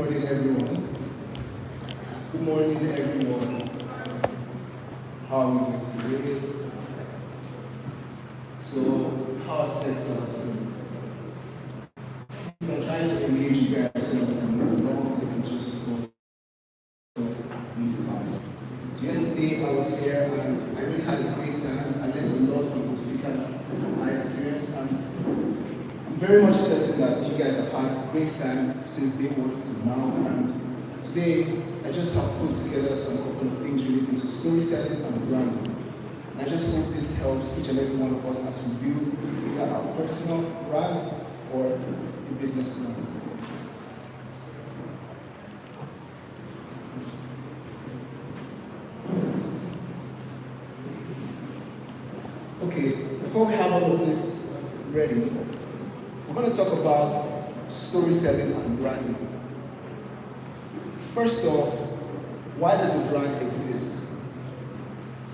morning, everyone. Good morning, everyone. How are we doing today? So, how's Techstars doing? I'm trying to engage you guys so that we can move along and just go really fast. Yesterday, I was here and I really had a great time. I learned a lot from the speaker, my experience, and I'm very much certain that you guys have had a great time since day one to now. And today, I just have put together some couple of things relating to storytelling and branding. And I just hope this helps each and every one of us as we build either our personal brand or a business brand. Okay, before we have all of this ready, we're going to talk about storytelling and branding. First off, why does a brand exist?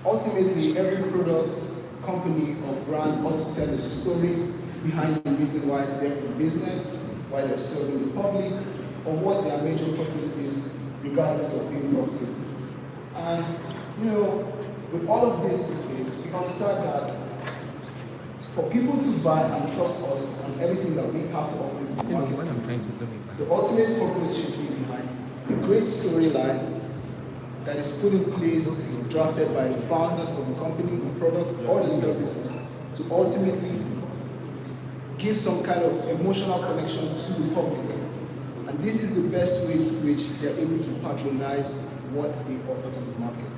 Ultimately, every product, company, or brand ought to tell a story behind the reason why they're in business, why they're serving the public, or what their major purpose is, regardless of being profitable. And, with all of this in place, we understand that for people to buy and trust us on everything that we have to offer to the market, the ultimate purpose should be behind a great storyline that is put in place, drafted by the founders of the company, the product, or the services, to ultimately give some kind of emotional connection to the public. And this is the best way to which they're able to patronize what they offer to the market.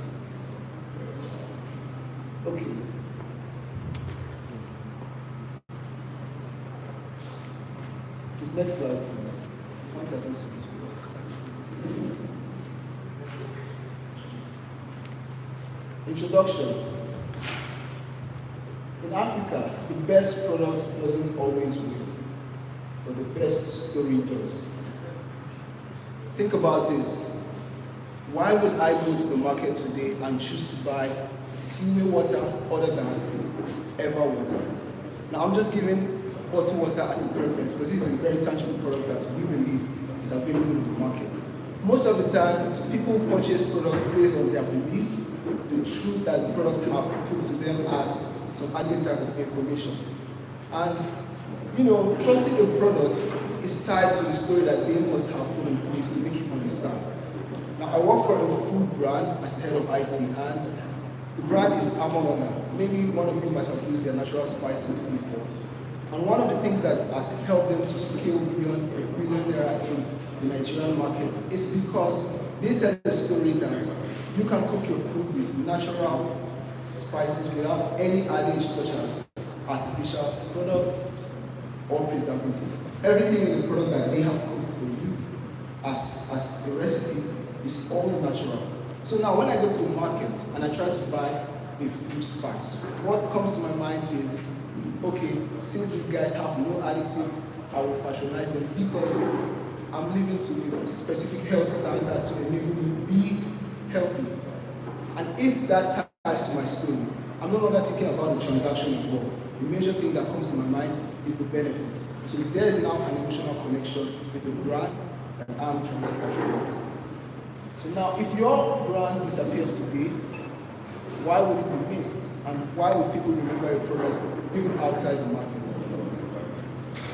Okay. This next slide, please. Once I do see this work. Introduction. In Africa, the best product doesn't always win, but the best story does. Think about this. Why would I go to the market today and choose to buy Sime water other than Ever water? Now, I'm just giving bottled water as a preference because this is a very tangible product that we believe is available in the market. Most of the times, people purchase products based on their beliefs, the truth that the products have put to them as some added type of information. And, trusting a product is tied to the story that they must have put in place to make you understand. Now, I work for a food brand as head of IT, and the brand is Amawanga. Maybe one of you might have used their natural spices before. And one of the things that has helped them to scale beyond $1 billion in the Nigerian market is because they tell a story that you can cook your food with natural spices without any additives such as artificial products or preservatives. Everything in the product that they have cooked for you as a recipe is all natural. So now when I go to the market and I try to buy a food spice, what comes to my mind is, okay, since these guys have no additive, I will patronize them because I'm living to a specific health standard to enable me to be healthy. And if that ties to my story, I'm no longer thinking about the transaction involved. The major thing that comes to my mind is the benefits. So there is now an emotional connection with the brand that I'm trying to patronize. So now, if your brand disappears today, why would it be missed? And why would people remember your product even outside the market?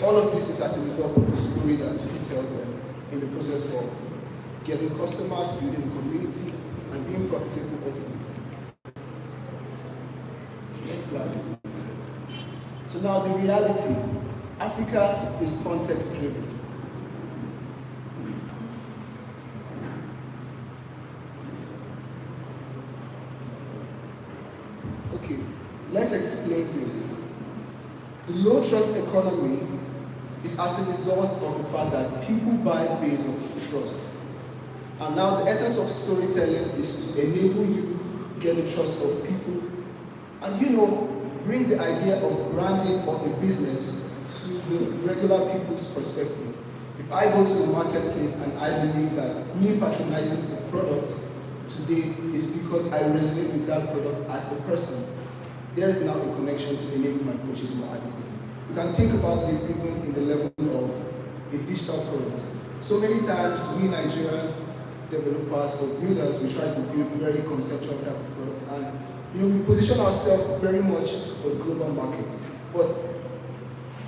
All of this is as a result of the story that you tell them in the process of getting customers, building a community, and being profitable ultimately. Next slide. So now the reality. Africa is context driven. Okay, let's explain this. The low trust economy is as a result of the fact that people buy based on trust. And now the essence of storytelling is to enable you get the trust of people and bring the idea of branding of a business to the regular people's perspective. If I go to the marketplace and I believe that me patronizing a product today is because I resonate with that product as a person, there is now a connection to enable my purchase more adequately. You can think about this even in the level of a digital product. So many times, we Nigerian developers or builders, we try to build very conceptual type of products, and we position ourselves very much for the global market. But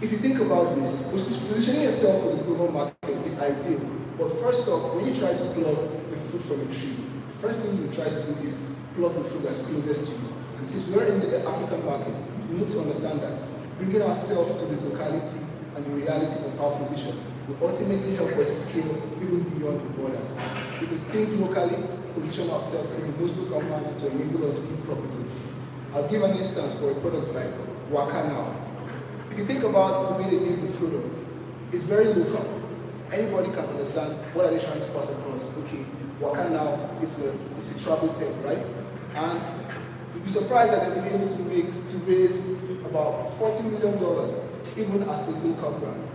if you think about this, positioning yourself for the global market is ideal. But first off, when you try to pluck the fruit from a tree, the first thing you try to do is pluck the fruit that's closest to you. And since we're in the African market, we need to understand that bringing ourselves to the locality and the reality of our position will ultimately help us scale even beyond the borders. We can think locally, position ourselves in the most local manner to enable us to be profitable. I'll give an instance for a product like Waka Now. If you think about the way they make the product, it's very local. Anybody can understand what are they trying to pass across. Okay, Waka Now is a travel tech, right? And you'd be surprised that they've been able to raise about $40 million, even as a local brand.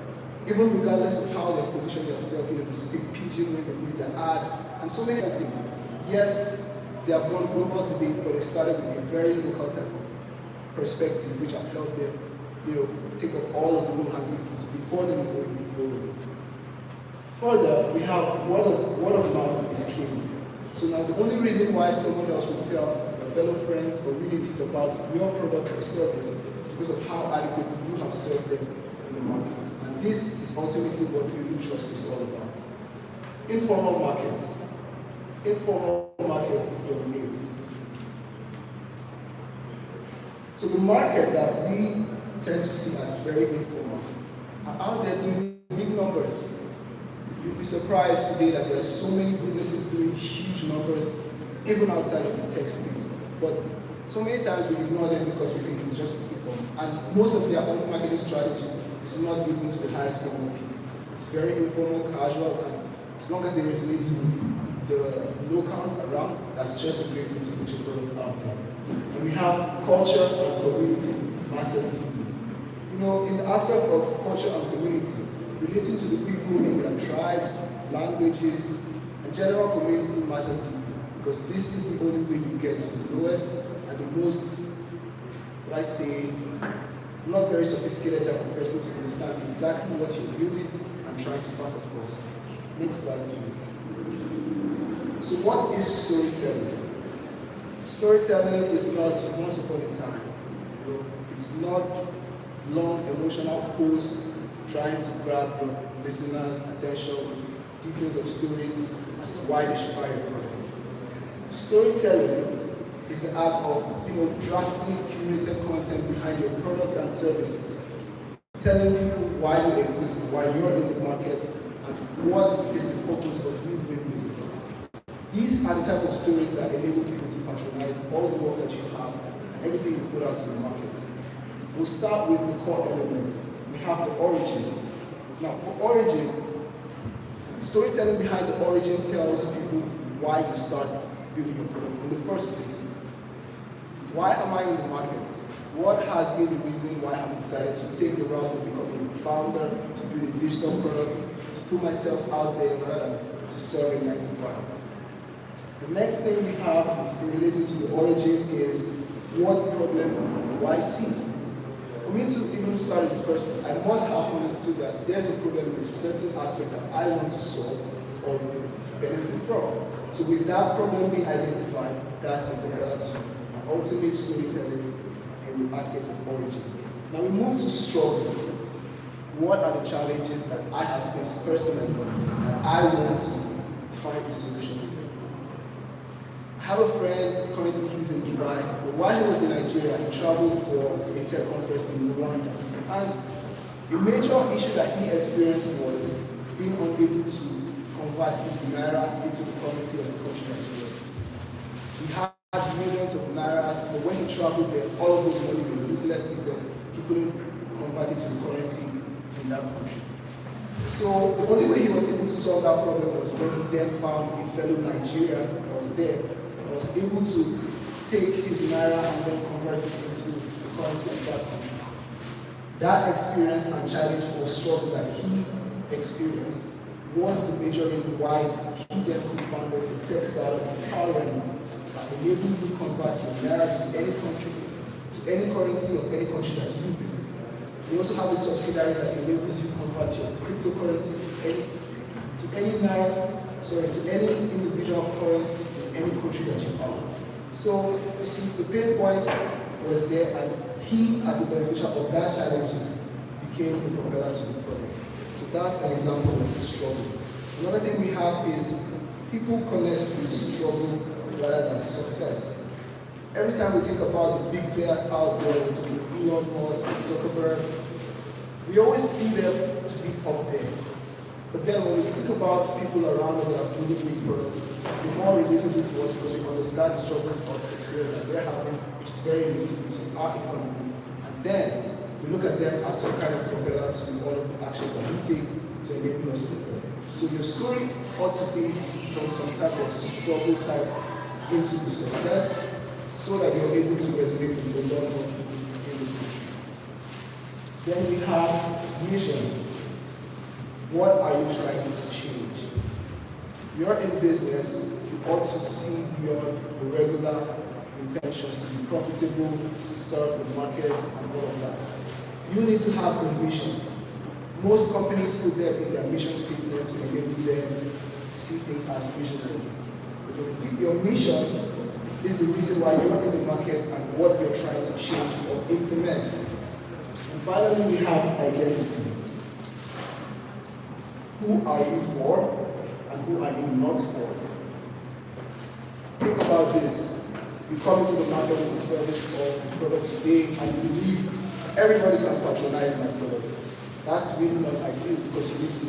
Even regardless of how they position themselves, they speak pidgin when they make their ads, and so many other things. Yes, they have gone global today, but they started with a very local type of perspective, which have helped them, take up all of the low-hanging fruits before they go global. Further, we have word of mouth is king. So now the only reason why someone else would tell their fellow friends or relatives about your product or service is because of how adequately you have served them in the market. And this is ultimately what building trust is all about. Informal markets. Informal markets dominate. So the market that we tend to see as very informal are out there doing big numbers. You'll be surprised today that there are so many businesses doing huge numbers, even outside of the tech space. But so many times we ignore them because we think it's just informal. And most of their own marketing strategies is not given to the highest form of people. It's very informal, casual, and as long as they resonate to the locals around, that's just a great way to put your products out there. And we have culture and community matters deeply. In the aspect of culture and community, relating to the people in their tribes, languages, and general community matters deeply, because this is the only way you get to the lowest and the most, not very sophisticated type of person to understand exactly what you're building and trying to pass across. Next slide, please. So what is storytelling? Storytelling is not once upon a time. It's not long emotional posts trying to grab your listeners' attention with details of stories as to why they should buy your product. Storytelling is the art of drafting curated content behind your product and services, telling people why you exist, why you're in the market, and what is the purpose of you doing business. These are the type of stories that enable people to patronize all the work that you have and everything you put out to the market. We'll start with the core elements. We have the origin. Now, for origin, storytelling behind the origin tells people why you start building your products in the first place. Why am I in the market? What has been the reason why I've decided to take the route of becoming a founder, to build a digital product, to put myself out there rather than to serve a 9 to 5? The next thing we have in relation to the origin is what problem do I see? For me to even start in the first place, I must have understood that there's a problem in a certain aspect that I want to solve or benefit from. So with that problem being identified, that's umbrella to an ultimate storytelling in the aspect of origin. Now we move to struggle. What are the challenges that I have faced personally that I want to find a solution for? I have a friend, currently he's in Dubai, but while he was in Nigeria, he traveled for a tech conference in Rwanda. And the major issue that he experienced was being unable to convert his naira into the currency of the country that he was. He had millions of nairas, but when he traveled there, all of those money were useless because he couldn't convert it to the currency in that country. So the only way he was able to solve that problem was when he then found a fellow Nigerian that was there, that was able to take his naira and then convert it into the currency of that country. That experience and challenge or struggle that he experienced was the major reason why he then co-founded the tech startup Empowerment that enabled you to convert your naira to any country, to any currency of any country that you visit. We also have a subsidiary that enables you to convert your cryptocurrency to to any individual currency in any country that you are. So you see, the pain point was there, and he, as a beneficiary of that challenges, became the propeller to the product. So that's an example of the struggle. Another thing we have is people connect with struggle rather than success. Every time we think about the big players out there, we talk about Elon Musk, Zuckerberg, we always see them to be up there. But then when we think about people around us that are building big products, they're more relatable to us because we understand the struggles of the experience that they're having, which is very relatable to our economy. And then we look at them as some kind of propeller to all of the actions that we take to enable us to do. So your story ought to be from some type of struggle type into the success, so that you're able to resonate with the long run in the future. Then we have vision. What are you trying to change? You're in business, you ought to see beyond the regular intentions to be profitable, to serve the markets, and all of that. You need to have a mission. Most companies put them in their mission statement to enable them see things as visionary. But your mission is the reason why you're in the market and what you're trying to change or implement. And finally, we have identity. Who are you for and who are you not for? Think about this. You come into the market with the service or product today and you believe everybody can patronize my products. That's really not ideal because you need to